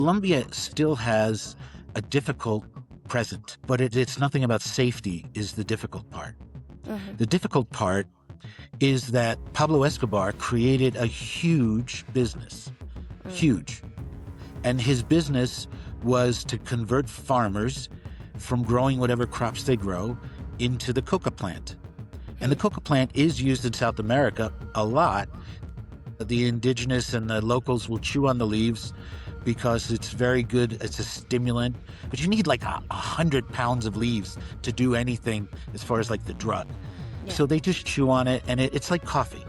Colombia still has a difficult present, but it's nothing about safety is the difficult part. Mhm. The difficult part is that Pablo Escobar created a huge business, huge. And his business was to convert farmers from growing whatever crops they grow into the coca plant. And the coca plant is used in South America a lot. The indigenous and the locals will chew on the leaves because it's very good. It's a stimulant, but you need like 100 pounds of leaves to do anything as far as like the drug. Yeah. So they just chew on it, and it's like coffee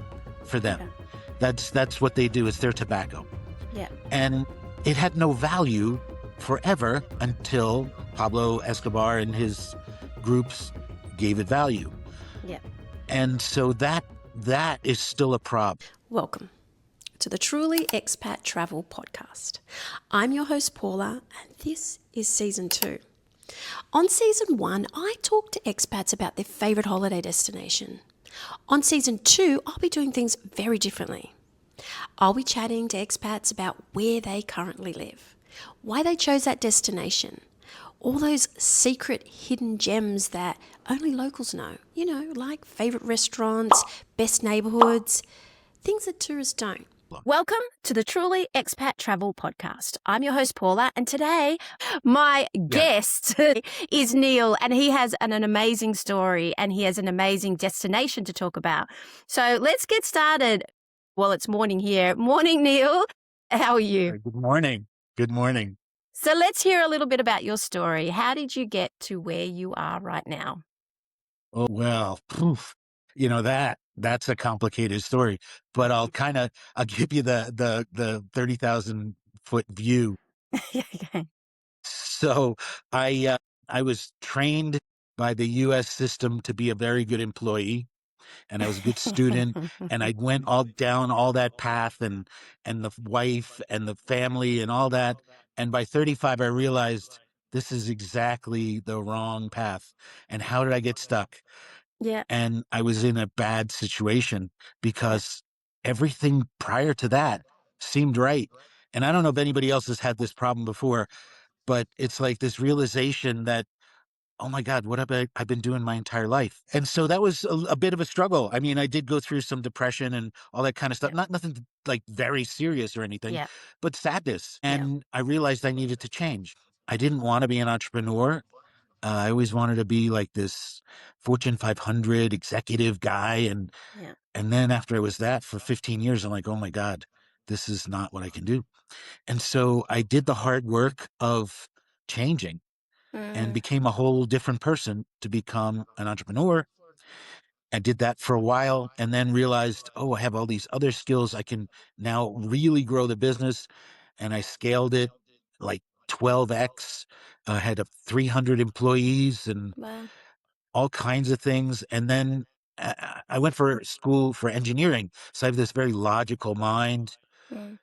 for them. Okay. That's what they do. It's their tobacco. Yeah. And it had no value forever until Pablo Escobar and his groups gave it value. Yeah. And so that is still a problem. Welcome to the Truly Expat Travel Podcast. I'm your host, Paula, and this is Season 2. On Season 1, I talked to expats about their favourite holiday destination. On Season 2, I'll be doing things very differently. I'll be chatting to expats about where they currently live, why they chose that destination, all those secret hidden gems that only locals know, like favourite restaurants, best neighbourhoods, things that tourists don't. Welcome to the Truly Expat Travel Podcast. I'm your host, Paula, and today my guest is Neil, and he has an amazing story and he has an amazing destination to talk about. So let's get started. Well, it's morning here. Morning, Neil. How are you? Good morning. Good morning. So let's hear a little bit about your story. How did you get to where you are right now? Oh, well, that's a complicated story, but I'll give you the 30,000 foot view. Okay. So I was trained by the US system to be a very good employee, and I was a good student, and I went all down all that path and the wife and the family and all that. And by 35, I realized this is exactly the wrong path. And how did I get stuck? Yeah. And I was in a bad situation because everything prior to that seemed right. And I don't know if anybody else has had this problem before, but it's like this realization that, oh my God, what have I've been doing my entire life? And so that was a bit of a struggle. I mean, I did go through some depression and all that kind of stuff. Yeah. Nothing like very serious or anything, Yeah. but sadness. Yeah. And I realized I needed to change. I didn't want to be an entrepreneur. I always wanted to be like this Fortune 500 executive guy. Yeah. And then after I was that for 15 years, I'm like, oh my God, this is not what I can do. And so I did the hard work of changing and became a whole different person to become an entrepreneur. I did that for a while and then realized, oh, I have all these other skills. I can now really grow the business. And I scaled it like 12x. I had 300 employees and Wow. all kinds of things. And then I went for school for engineering. So I have this very logical mind. Mm.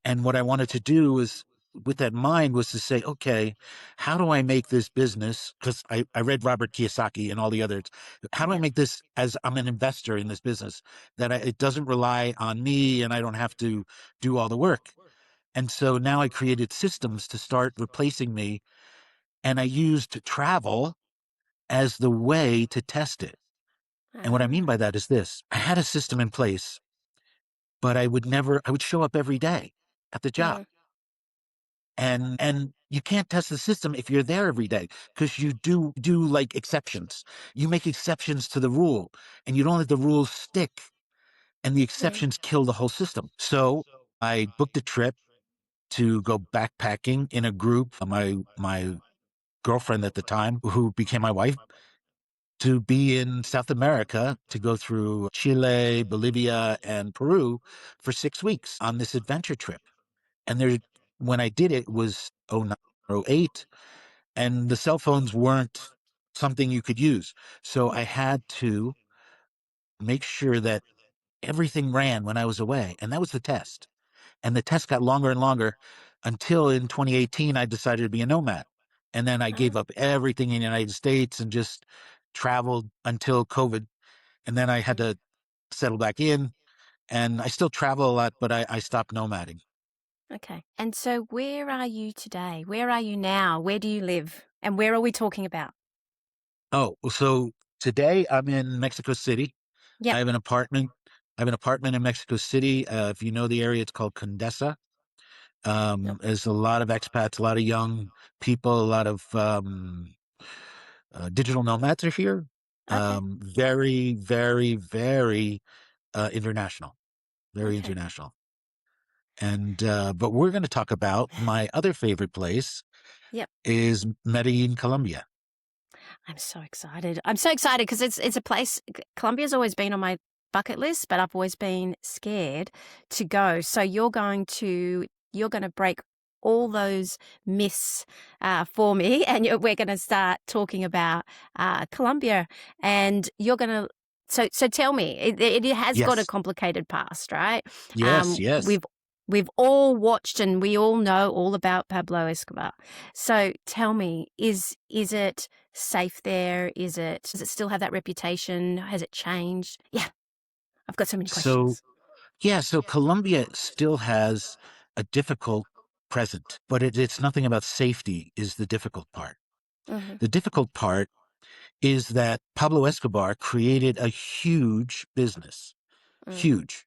And what I wanted to do is, with that mind, was to say, okay, how do I make this business? Because I read Robert Kiyosaki and all the others. How do I Yeah. make this, as I'm an investor in this business, that it doesn't rely on me and I don't have to do all the work? And so now I created systems to start replacing me. And I used travel as the way to test it. And what I mean by that is this: I had a system in place, but I would show up every day at the job. Mm. And you can't test the system if you're there every day, because you do like exceptions. You make exceptions to the rule, and you don't let the rules stick, and the exceptions kill the whole system. So I booked a trip to go backpacking in a group. My girlfriend at the time, who became my wife, to be in South America, to go through Chile, Bolivia, and Peru for 6 weeks on this adventure trip. And when I did it, was 09 or 08, and the cell phones weren't something you could use. So I had to make sure that everything ran when I was away. And that was the test. And the test got longer and longer until in 2018, I decided to be a nomad. And then I gave up everything in the United States and just traveled until COVID. And then I had to settle back in, and I still travel a lot, but I stopped nomading. Okay. And so where are you today? Where are you now? Where do you live? And where are we talking about? Oh, so today I'm in Mexico City. I Yep. have an apartment. I have an apartment in Mexico City. If you know the area, it's called Condesa. Yep. There's a lot of expats, a lot of young people, a lot of digital nomads are here. Okay. Very, very, very international. Very Okay. international. And but we're going to talk about my other favorite place Yep. is Medellin, Colombia. I'm so excited. I'm so excited because it's a place. Colombia's always been on my bucket list, but I've always been scared to go. So you're going to break all those myths for me, and we're going to start talking about Colombia. And you're going to. So tell me, it has got a Yes, complicated past, right? yes, yes. We've all watched and we all know all about Pablo Escobar. So tell me, is it safe there? Does it still have that reputation? Has it changed? Yeah, I've got so many So questions. yeah, so Colombia still has a difficult present, but it's nothing about safety is the difficult part. Mm-hmm. The difficult part is that Pablo Escobar created a huge business, Mm, huge.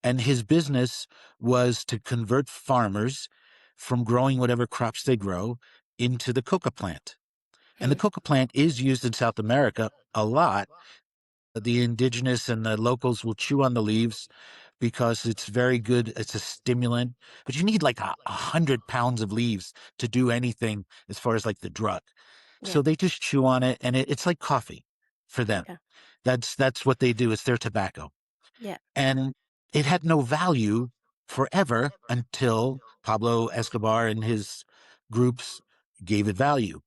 And his business was to convert farmers from growing whatever crops they grow into the coca plant. And the mm, coca plant is used in South America a lot. The indigenous and the locals will chew on the leaves because it's very good. It's a stimulant, but you need like 100 pounds of leaves to do anything as far as like the drug. yeah. So they just chew on it, and it's like coffee for them. Okay. That's what they do. It's their tobacco, Yeah. and it had no value forever until Pablo Escobar and his groups gave it value,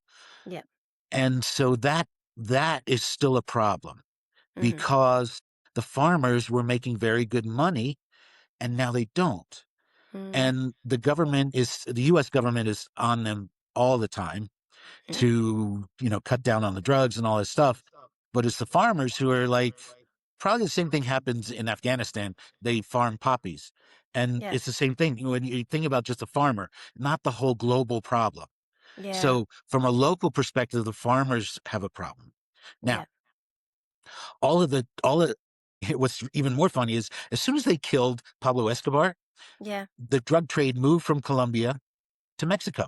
Yeah. and so that is still a problem Mm-hmm. because the farmers were making very good money and now they don't. Mm, And the US government is on them all the time yeah. to, cut down on the drugs and all this stuff. But it's the farmers who are like, probably the same thing happens in Afghanistan. They farm poppies. And Yeah. it's the same thing when you think about just a farmer, not the whole global problem. Yeah. So from a local perspective, the farmers have a problem. Yeah. Now, all of what's even more funny is as soon as they killed Pablo Escobar, Yeah. the drug trade moved from Colombia to Mexico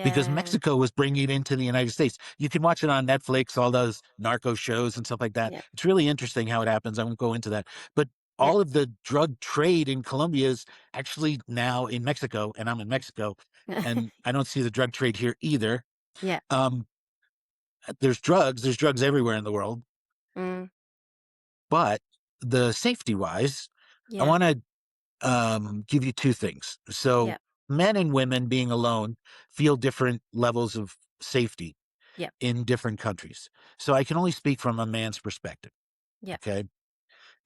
because Yeah. Mexico was bringing it into the United States. You can watch it on Netflix, all those narco shows and stuff like that. Yeah. It's really interesting how it happens. I won't go into that. But Yeah. all of the drug trade in Colombia is actually now in Mexico, and I'm in Mexico, and I don't see the drug trade here either. Yeah. Um, there's drugs everywhere in the world, Mm, but the safety wise, I yeah. want to give you two things. So Yeah. men and women being alone feel different levels of safety Yeah. in different countries. So I can only speak from a man's perspective. Yeah. Okay.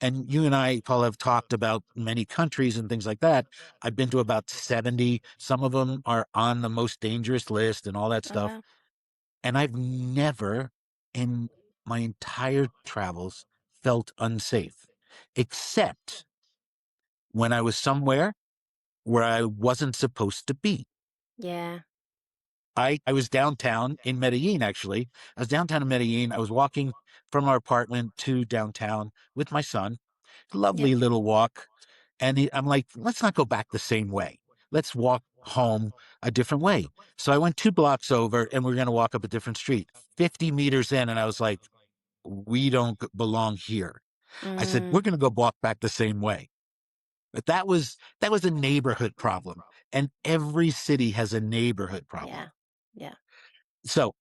And you and I, Paul, have talked about many countries and things like that. I've been to about 70. Some of them are on the most dangerous list and all that Oh stuff. wow. And I've never in my entire travels felt unsafe, except when I was somewhere where I wasn't supposed to be. Yeah. I was downtown in Medellin, actually. I was downtown in Medellin. I was walking from our apartment to downtown with my son. Yep. Lovely little walk. And I'm like, let's not go back the same way. Let's walk home a different way. So I went 2 blocks over and we're going to walk up a different street. 50 meters in, and I was like, we don't belong here. I said, we're Mm, going to go walk back the same way. But that was a neighborhood problem. And every city has a neighborhood problem. yeah. Yeah. So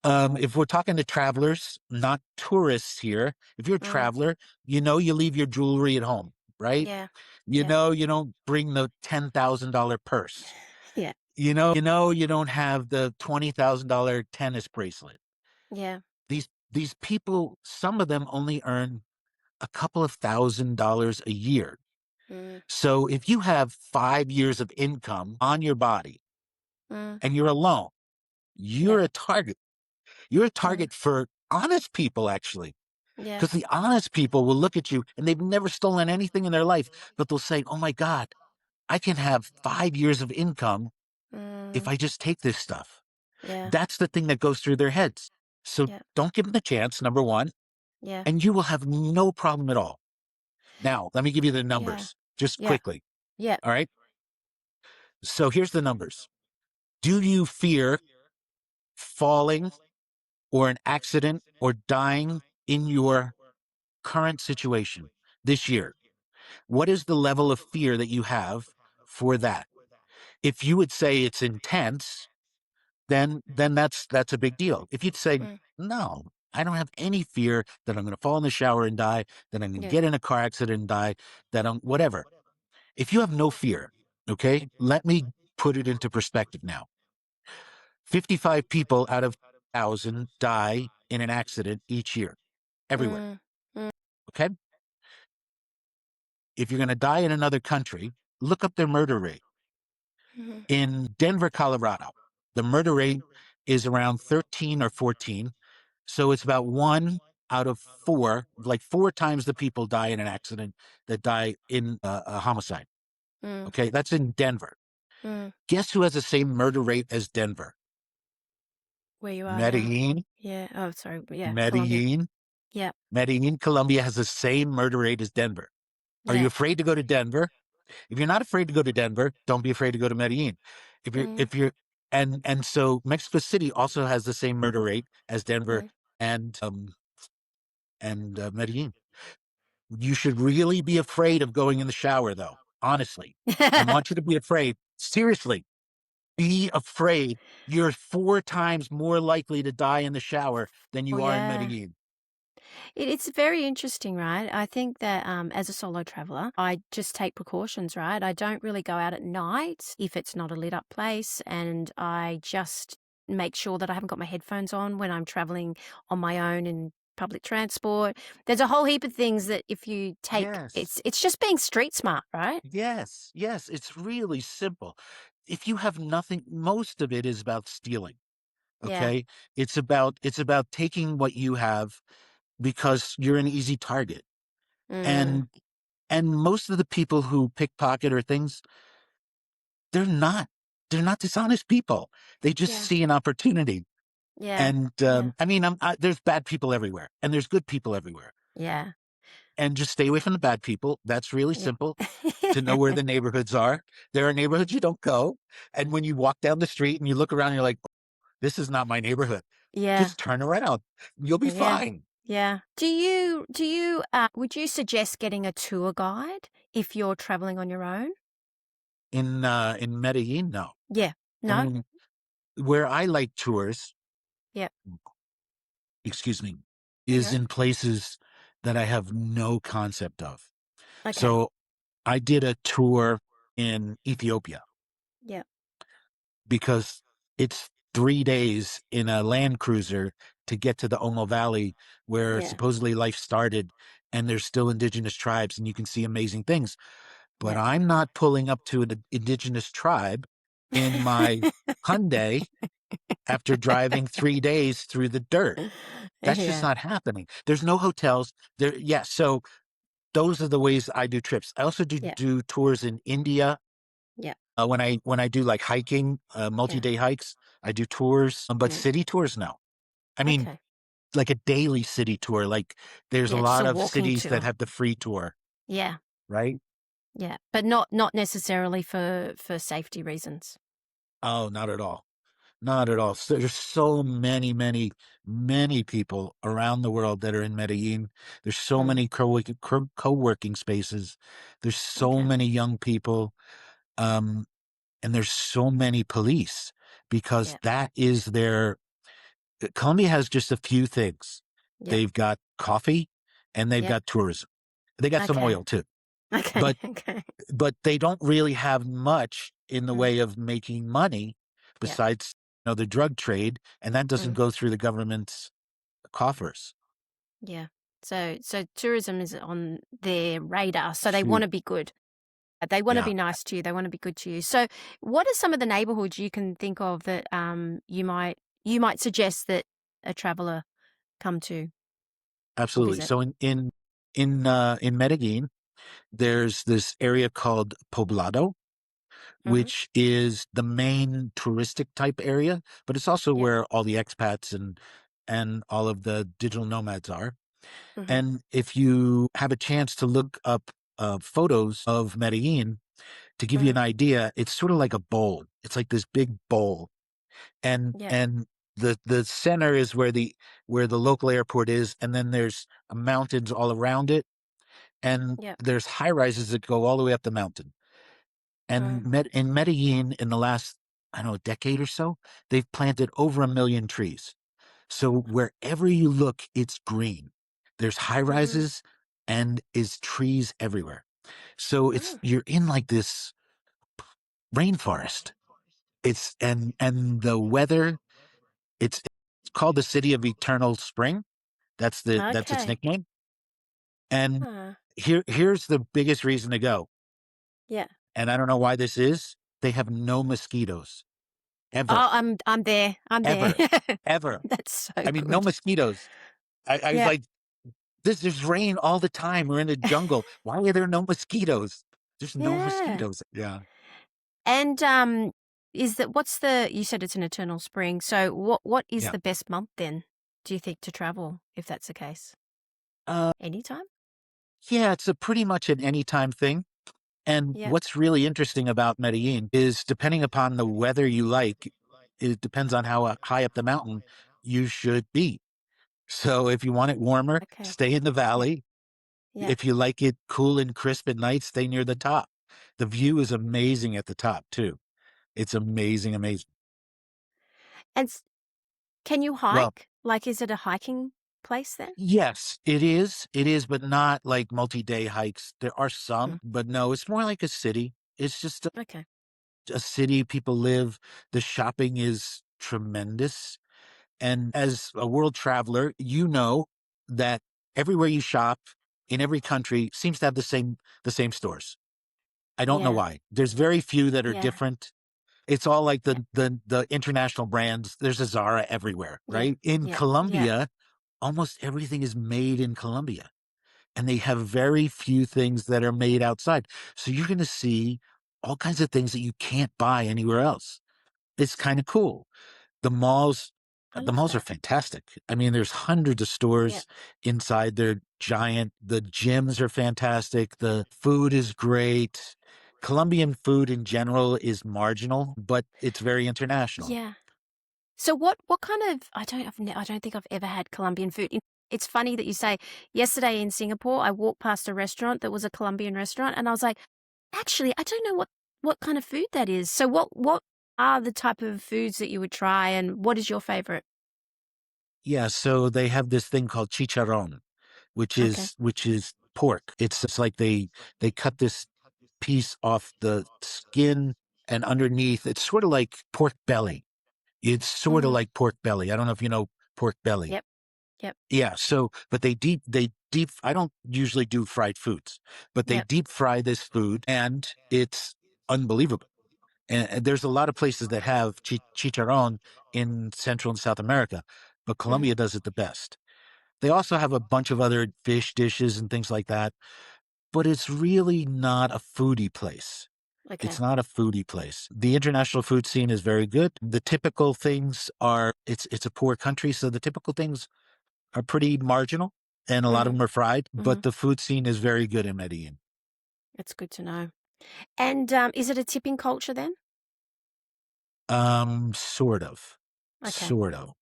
if we're talking to travelers, not tourists here, if you're a Mm, traveler, you leave your jewelry at home, right? yeah. You Yeah. know, you don't bring the $10,000 purse. Yeah. You don't have the $20,000 tennis bracelet. Yeah. These people, some of them only earn a couple of $1,000s a year. Mm, So if you have 5 years of income on your body mm, and you're alone, yeah. you're a target. You're a Mm, target for honest people, actually. yeah. Because the honest people will look at you and they've never stolen anything in their life, but they'll say, oh my God, I can have 5 years of income if Mm, I just take this stuff. yeah. That's the thing that goes through their heads. So Yeah. don't give them the chance, number one, Yeah. and you will have no problem at all. Now, let me give you the Yeah. numbers just Yeah. quickly. Yeah. All right. So here's the numbers. Do you fear falling or an accident or dying in your current situation this year? What is the level of fear that you have for that? If you would say it's intense, then that's a big deal. If you'd say, Mm, no, I don't have any fear that I'm going to fall in the shower and die, that I'm going to yeah. get in a car accident and die, that I'm whatever. If you have no fear, okay, let me put it into perspective now. 55 people out of 1,000 die in an accident each year, everywhere. Mm, mm, Okay. If you're going to die in another country, look up their murder rate. mhm, In Denver, Colorado, the murder rate is around 13 or 14. So it's about 1 out of 4, like 4 times the people die in an accident that die in a homicide. mm, Okay. That's in Denver. mm. Guess who has the same murder rate as Denver? Where you are now. Medellin. Yeah. Oh, sorry. Yeah. Colombia. Medellin. Yeah. Medellin, Colombia has the same murder rate as Denver. Are you Yeah. afraid to go to Denver? If you're not afraid to go to Denver, don't be afraid to go to Medellin. Mm, If you're and so Mexico City also has the same murder rate as Denver mm. and Medellin. You should really be afraid of going in the shower, though. Honestly, I want you to be afraid. Seriously, be afraid. You're 4 times more likely to die in the shower than Oh, you are in yeah. Medellin. It's very interesting, right? I think that as a solo traveler, I just take precautions, right? I don't really go out at night if it's not a lit up place, and I just make sure that I haven't got my headphones on when I'm traveling on my own in public transport. There's a whole heap of things that if you take, Yes. it's just being street smart, right? Yes, yes, it's really simple. If you have nothing, most of it is about stealing, Yeah. okay? It's about taking what you have because you're an easy target. Mm, And most of the people who pickpocket or things, they're not they're not dishonest people. They just yeah. see an opportunity. Yeah. And Yeah. I mean, there's bad people everywhere and there's good people everywhere. Yeah. And just stay away from the bad people. That's really Yeah. simple. To know where the neighborhoods are. There are neighborhoods you don't go. And when you walk down the street and you look around, you're like, this is not my neighborhood. Yeah. Just turn around. You'll be Yeah. fine. Yeah. Would you suggest getting a tour guide if you're traveling on your own? In Medellin, no. Yeah. I No? mean, where I like tours, Yeah. excuse me, is Okay. in places that I have no concept of. Okay. So I did a tour in Ethiopia Yeah. because it's 3 days in a Land Cruiser to get to the Omo Valley where Yeah. supposedly life started, and there's still indigenous tribes and you can see amazing things. But Yeah. I'm not pulling up to an indigenous tribe in my Hyundai after driving 3 days through the dirt. That's just Yeah. not happening. There's no hotels there. Yeah. So those are the ways I do trips. I also Yeah. do tours in India. Yeah. When I do like hiking, Yeah. multi-day hikes, I do tours, but Mm. city tours, no. I mean, Okay. like a daily city tour. Like there's a Yeah, just lot a of walking cities that tour. have the free tour, Yeah. right? Yeah. But not necessarily for safety reasons. Oh, not at all. Not at all. So there's so many, many, many people around the world that are in Medellin. There's so Mm. many co-working spaces. There's so Okay. many young people. Um, and there's so many police because Yeah. that is their Colombia has just a few things. Yeah. They've got coffee and they've Yeah. got tourism. They got some Okay. oil too, Okay. but Okay. they don't really have much in the Mm. way of making money Yeah. besides the drug trade, and that doesn't Mm. go through the government's coffers. Yeah. So tourism is on their radar. So they want Shoot, to be good. They want to yeah, be nice to you. They want to be good to you. So, what are some of the neighborhoods you can think of that you might suggest that a traveler come to or absolutely. visit? So in Medellin, there's this area called Poblado. Mhm. which is the main touristic type area, but it's also Yeah. where all the expats and all of the digital nomads are. Mhm. And if you have a chance to look up photos of Medellin, to give you an Mhm. idea, it's sort of like a bowl. It's like this big bowl, and Yeah. and the center is where the local airport is, and then there's mountains all around it, and Yeah. there's high rises that go all the way up the mountain. Mm. And in Medellin, in the last, I don't know, decade or so, they've planted over 1 million trees. So wherever you look, it's green. There's high Mhm. rises and is trees everywhere. So Mm. you're in like this rainforest. It's and the weather, it's called the city of eternal spring. That's its Okay. nickname. And Ah. here's the biggest reason to go. Yeah. And I don't know why this is. They have no mosquitoes ever, Oh, I'm there. I'm there. ever, ever. That's so I mean, no good. mosquitoes. I was Yeah. like, there's rain all the time. We're in the jungle. Why are there no mosquitoes? There's no Yeah. mosquitoes. Yeah. And is that what's the you said it's an eternal spring. So what is Yeah. the best month then, do you think, to travel if that's the case? Uh, Anytime? yeah, it's a pretty much an anytime thing. And Yeah. what's really interesting about Medellin is depending upon the weather you like, it depends on how high up the mountain you should be. So if you want it warmer, Okay. stay in the Yeah. valley. Yeah. If you like it cool and crisp at night, stay near the top. The view is amazing at the top too. It's amazing, amazing. And can you Well, hike? Like, is it a hiking place then? yes, it is. It is, but not like multi-day hikes. There are Mm. some, but no, it's more like a city. It's just Okay. a city. People live. The shopping is tremendous. And as a world traveler, you know that everywhere you shop in every country seems to have the same stores. I don't know Yeah. why. There's very few that are Yeah. different. It's all like Yeah. the international brands. There's a Zara everywhere, Yeah. right? In Yeah. Yeah. Colombia, almost everything is made in Colombia, and they have very few things that are made outside. So you're going to see all kinds of things that you can't buy anywhere else. It's kind of cool. The malls I the love malls are that. fantastic. I mean, there's hundreds of Yeah. stores inside. They're giant. The gyms are fantastic. The food is great. Colombian food in general is marginal, but it's very international. Yeah. So what kind of I don't think I've ever had Colombian food. It's funny that you say yesterday in Singapore I walked past a restaurant that was a Colombian restaurant and I was like, actually, I don't know what kind of food that is. So what are the type of foods that you would try and what is your favorite? Yeah, so they have this thing called chicharron, Okay. which is pork. It's just like they cut this piece off the skin, and underneath it's sort of like pork belly. It's sort of Mm. like pork belly. I don't know if you know pork belly. Yep. Yep. Yeah, so but they deep I don't usually do fried foods, but they Yep. deep fry this food and it's unbelievable. And there's a lot of places that have chicharron in Central and South America, but Hmm. Colombia does it the best. They also have a bunch of other fish dishes and things like that, but it's really not a foodie place. Okay. It's not a foodie place. The international food scene is very good. The typical things are it's a poor country, so the typical things are pretty marginal and a lot of Hmm. them are fried, Hmm. but the food scene is very good in Medellin. It's good to know. And is it a tipping culture then? Sort of. Okay. Sort of.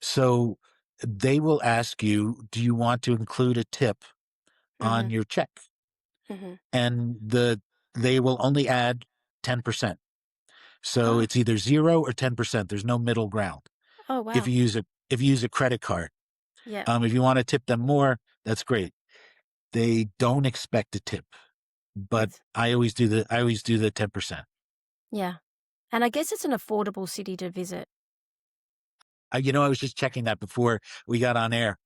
So they will ask you, do you want to include a tip on Hmm. your check? Hmm. And they will only add 10%. So Oh. it's either 0 or 10%. There's no middle ground. Oh If wow. you use a credit card, Yeah. if you want to tip them more, that's great. They don't expect a tip, but That's I always do the 10%. yeah. And I guess it's an affordable city to visit. I was just checking that before we got on air.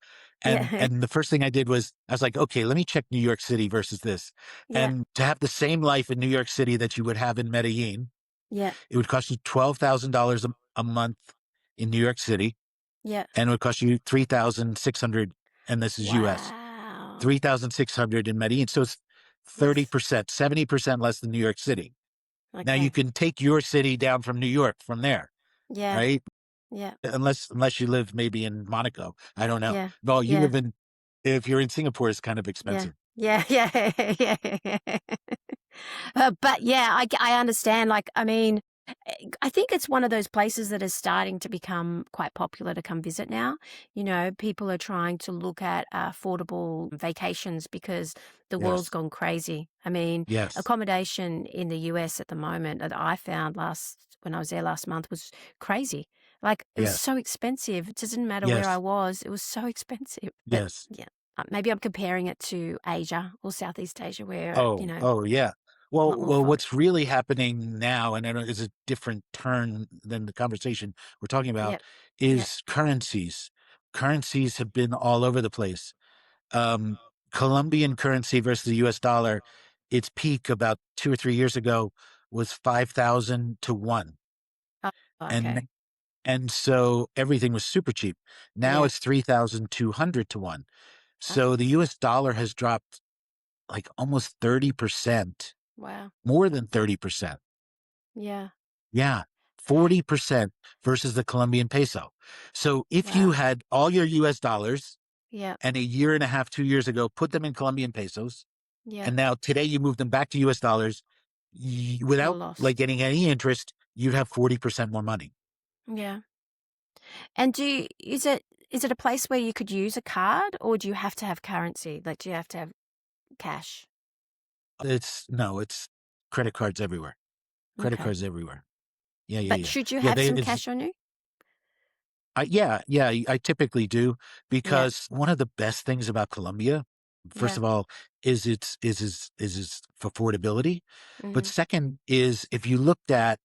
And Yeah. and the first thing I did was I was like, okay, let me check New York City versus this. Yeah. And to have the same life in New York City that you would have in Medellin, Yeah. it would cost you $12,000 a month in New York City, Yeah. and it would cost you 3,600, and this is US. Wow. 3,600 in Medellin. So it's That's 30%, 70% less than New York City. Now you Okay. can take your city down from New York from there, Yeah. right? Yeah. Unless you live maybe in Monaco. I don't know. Yeah. No, you Yeah. live in if you're in Singapore, it's kind of Yeah. expensive. Yeah. Yeah. Yeah. But yeah, I understand. Like, I mean, I think it's one of those places that is starting to become quite popular to come visit now. You know, people are trying to look at affordable vacations because the world's Yes. gone crazy. I mean, Yes. accommodation in the US at the moment that I found when I was there last month was crazy. Like, it was Yes. so expensive. It doesn't matter where I Yes. was, it was so expensive. But Yes. yeah, maybe I'm comparing it to Asia or Southeast Asia where, Oh, oh, yeah. a lot more Well, fun. what's really happening now, and I know it's a different turn than the conversation we're talking about, Yep. Yep. is currencies. Currencies have been all over the place. Um, Colombian currency versus the US dollar, its peak about 2 or 3 years ago was 5,000 to 1. Oh, And okay. and so everything was super cheap. Now Yeah. it's 3,200 to 1. So Okay. the US dollar has dropped like almost 30%, Wow. more than 30%. Yeah. Yeah, 40% versus the Colombian peso. So if you Wow. had all your US dollars Yeah. and a year and a half, 2 years ago, put them in Colombian pesos, Yeah. and now today you move them back to US dollars, You're without like lost. getting any interest, you'd have 40% more money. Yeah. And is it a place where you could use a card or do you have to have currency? Like, do you have to have cash? It's no, it's credit cards everywhere. Credit Okay. cards everywhere. Yeah, yeah, But yeah. should you Yeah, have some cash on you? yeah, I typically do Yeah. because one of the best things about Colombia, first Yeah. of all, is its affordability. But Mhm. second is if you looked at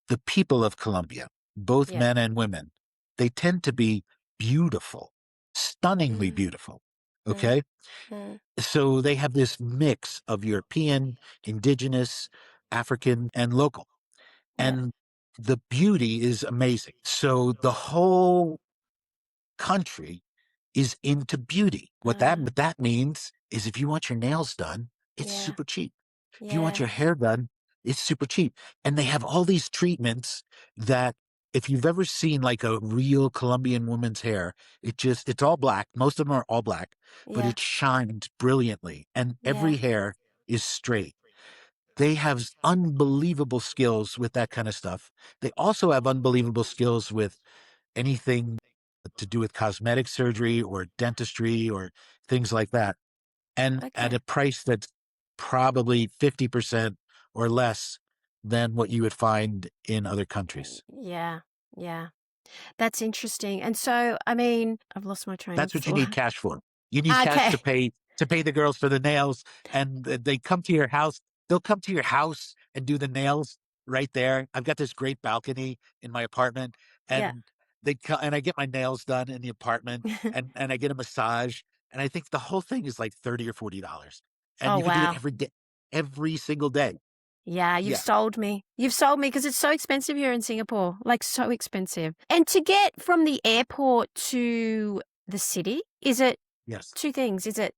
the people of Colombia, both Yeah. men and women, they tend to be beautiful, stunningly Mm. beautiful. Mm. Okay. Mm. So they have this mix of European, indigenous, African, and local. Yeah. And the beauty is amazing. So the whole country is into beauty. Ah. What that means is if you want your nails done, it's Yeah. super cheap. If you want Yeah. your hair done, it's super cheap. And they have all these treatments that if you've ever seen like a real Colombian woman's hair, it's all black. Most of them are all black, but Yeah. it shines brilliantly and every Yeah. hair is straight. They have unbelievable skills with that kind of stuff. They also have unbelievable skills with anything to do with cosmetic surgery or dentistry or things like that. And at Okay. a price that's probably 50% or less than what you would find in other countries. Yeah. Yeah. That's interesting. And so, I mean, I've lost my train of That's what you need thought. cash for. You need cash Okay. to pay the girls for the nails, and they come to your house. They'll come to your house and do the nails right there. I've got this great balcony in my apartment, Yeah. and and I get my nails done in the apartment, and I get a massage, and I think the whole thing is like $30 or $40, and Oh, you could do it wow. every day, every single day. Yeah, you've Yeah. sold me. You've sold me because it's so expensive here in Singapore, like so expensive. And to get from the airport to the city, is it Yes. two things? Is it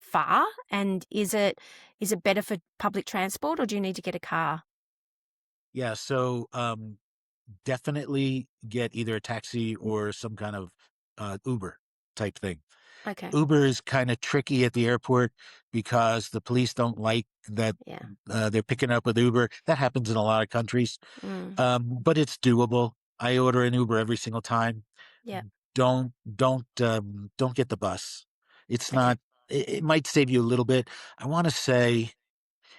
far and is it better for public transport or do you need to get a car? Yeah. So, definitely get either a taxi or some kind of Uber type thing. Okay. Uber is kind of tricky at the airport because the police don't like that Yeah. they're picking up with Uber. That happens in a lot of countries, Mm. but it's doable. I order an Uber every single time. Yeah. Don't get the bus. It's Okay. not. It might save you a little bit. I want to say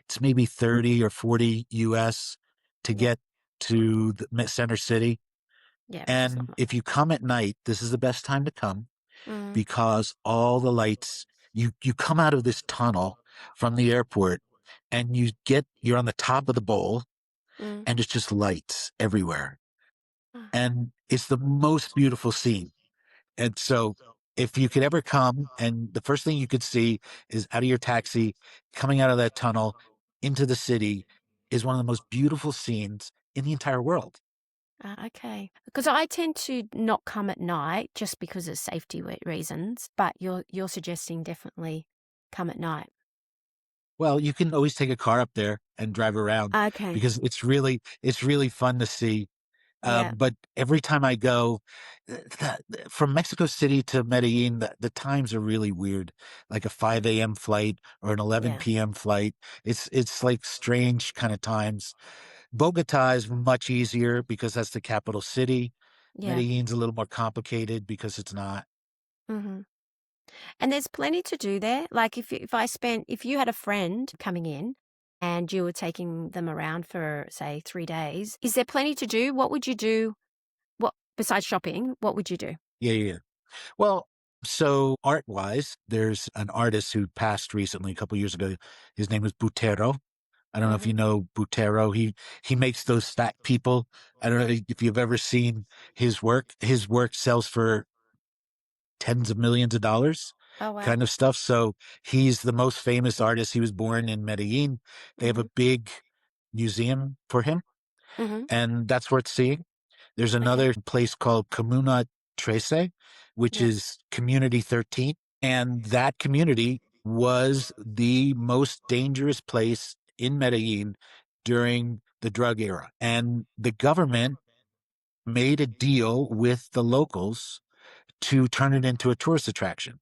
it's maybe 30 or 40 US to Yeah. get to the center city. Yeah, which is not And if much. you come at night, this is the best time to come Mm. because all the lights, you come out of this tunnel from the airport and you're on the top of the bowl Mm. and it's just lights everywhere. Ah. And it's the most beautiful scene. And so if you could ever come and the first thing you could see is out of your taxi, coming out of that tunnel into the city is one of the most beautiful scenes in the entire world. Okay. Because I tend to not come at night just because of safety reasons, but you're suggesting definitely come at night. Well, you can always take a car up there and drive around Okay. because it's really fun to see. Yeah. But every time I go from Mexico City to Medellin, the times are really weird. Like a 5 a.m. flight or an Yeah. 11 p.m. flight. It's like strange kind of times. Bogota is much easier because that's the capital city. Yeah. Medellin's a little more complicated because it's not. Hmm. And there's plenty to do there. Like if you had a friend coming in and you were taking them around for say 3 days, is there plenty to do? What would you do? What besides shopping? What would you do? Yeah, yeah, yeah. Well, so art wise, there's an artist who passed recently, a couple years ago. His name is Butero. I don't know if Hmm. you know Butero. He makes those fat people. I don't know if you've ever seen his work. His work sells for tens of millions of dollars, Oh wow. kind of stuff. So he's the most famous artist. He was born in Medellin. They have a Hmm. big museum for him, Hmm. and that's worth seeing. There's Okay. another place called Comuna Trece, which Yeah. is Community 13. And that community was the most dangerous place in Medellin during the drug era. And the government made a deal with the locals to turn it into a tourist attraction.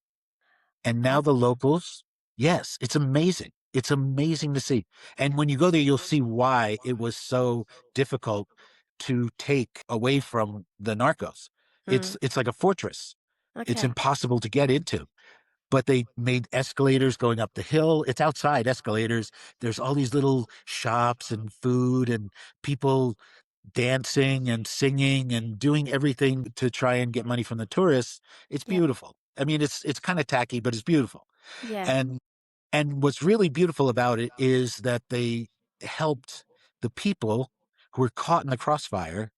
And now Oh. the locals, yes, it's amazing. It's amazing to see. And when you go there, you'll see why it was so difficult to take away from the narcos. Mm. It's like a fortress. It's Okay. impossible to get into. But they made escalators going up the hill. It's outside escalators. There's all these little shops and food and people dancing and singing and doing everything to try and get money from the tourists. It's Yep. beautiful. I mean, it's kind of tacky, but it's beautiful. Yeah. And what's really beautiful about it is that they helped the people who were caught in the crossfire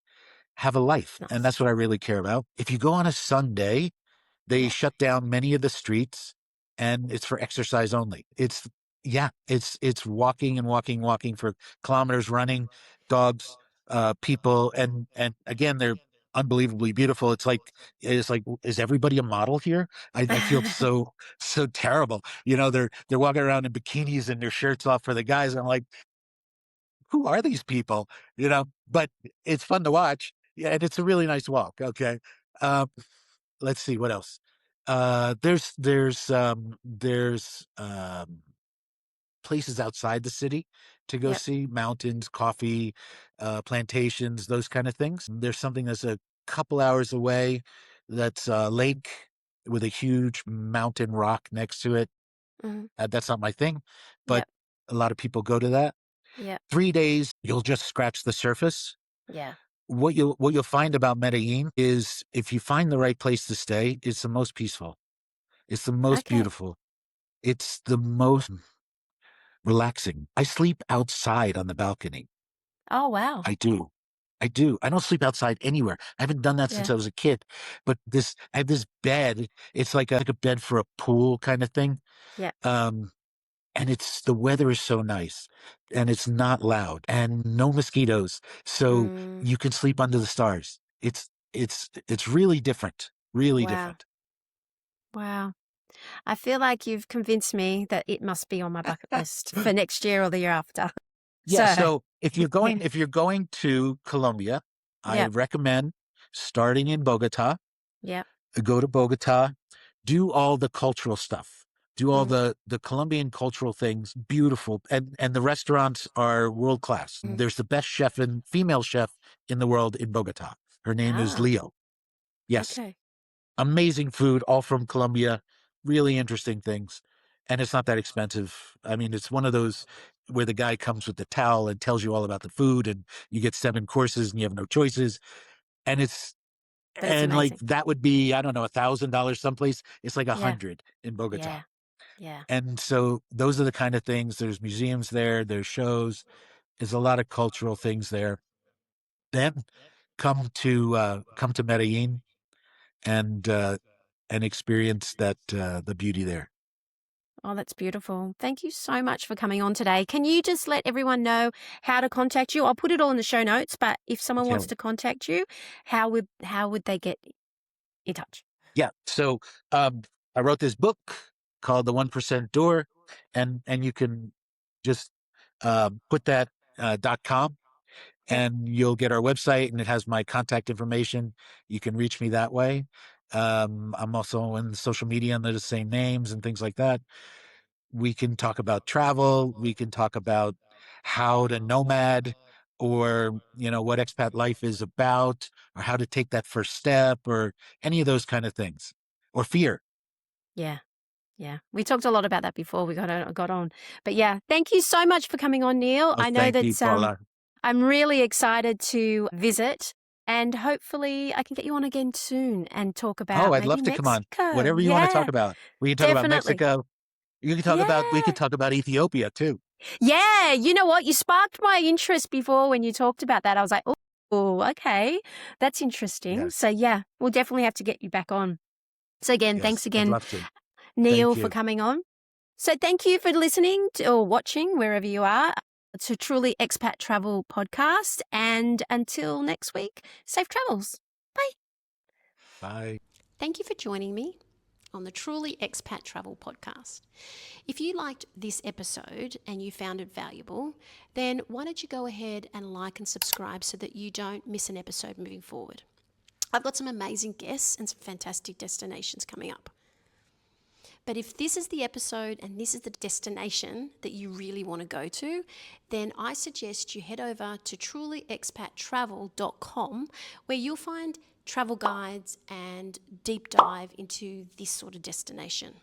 have a life. And Nice. that's what I really care about. If you go on a Sunday, they Yeah. shut down many of the streets and it's for exercise only. It's walking and walking, walking for kilometers, running, dogs, people, and again, they're unbelievably beautiful. It's like, is everybody a model here? I feel so terrible. They're walking around in bikinis and their shirts off for the guys. I'm like, who are these people? But it's fun to watch. Yeah, and it's a really nice walk. Okay. Um, let's see what else. There's places outside the city to go Yep. see, mountains, coffee, plantations, those kind of things. There's something that's a couple hours away that's a lake with a huge mountain rock next to it. Hmm. That's not my thing, but Yep. a lot of people go to that. Yep. 3 days, you'll just scratch the surface. Yeah. What you'll find about Medellin is if you find the right place to stay, it's the most peaceful. It's the most Okay. beautiful. It's the most relaxing. I sleep outside on the balcony. Oh wow. I do. I do. I don't sleep outside anywhere. I haven't done that since Yeah. I was a kid. But I have this bed. It's like a bed for a pool kind of thing. Yep. Um, and the weather is so nice and it's not loud and no mosquitoes. So Mm. you can sleep under the stars. It's really different. Really Wow. different. Wow. I feel like you've convinced me that it must be on my bucket list for next year or the year after. Yeah, So, so if you're going to Colombia, I yep. recommend starting in Bogota, Yep. go to Bogota, do all the cultural stuff. Do all Mm. the Colombian cultural things, beautiful. And the restaurants are world class. Mm. There's the best female chef in the world in Bogota. Her name is Ah. Leo. Yes. Okay. Amazing food, all from Colombia, really interesting things. And it's not that expensive. I mean, it's one of those where the guy comes with the towel and tells you all about the food and you get 7 courses and you have no choices. And But it's like amazing. that would be, I don't know, $1,000 someplace. It's like a Yeah. hundred in Bogota. Yeah. Yeah. And so those are the kind of things. There's museums there, there's shows, there's a lot of cultural things there. Then come to Medellin and experience the beauty there. Oh, that's beautiful. Thank you so much for coming on today. Can you just let everyone know how to contact you? I'll put it all in the show notes, but if someone Okay. wants to contact you, how would they get in touch? Yeah. So I wrote this book called The 1% Door, and you can just put that .com, Yep. and you'll get our website, and it has my contact information. You can reach me that way. I'm also in social media under the same names and things like that. We can talk about travel. We can talk about how to nomad, or, what expat life is about, or how to take that first step, or any of those kind of things, or fear. Yeah. Yeah. We talked a lot about that before we got on. But yeah, thank you so much for coming on, Neil. Oh, I know thank you, that Paula. I'm really excited to visit, and hopefully I can get you on again soon and talk Oh, about I'd maybe love to come on. Mexico. Whatever you want to talk Yeah, about. We can talk about definitely. Mexico. We Yeah. could talk about Ethiopia too. Yeah. You know what? You sparked my interest before when you talked about that. I was like, oh, okay. That's interesting. So Yes. yeah, we'll definitely have to get you back on. So again, thanks Yes. I'd again, love to. Neil, Thank for you. coming on. So thank you for listening or watching wherever you are to Truly Expat Travel Podcast. And until next week, safe travels. Bye. Bye. Thank you for joining me on the Truly Expat Travel Podcast. If you liked this episode and you found it valuable, then why don't you go ahead and like and subscribe so that you don't miss an episode moving forward. I've got some amazing guests and some fantastic destinations coming up. But if this is the episode and this is the destination that you really want to go to, then I suggest you head over to trulyexpattravel.com, where you'll find travel guides and deep dive into this sort of destination.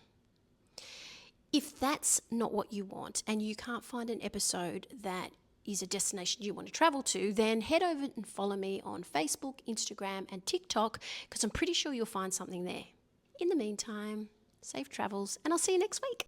If that's not what you want and you can't find an episode that is a destination you want to travel to, then head over and follow me on Facebook, Instagram, and TikTok, because I'm pretty sure you'll find something there. In the meantime, safe travels, and I'll see you next week.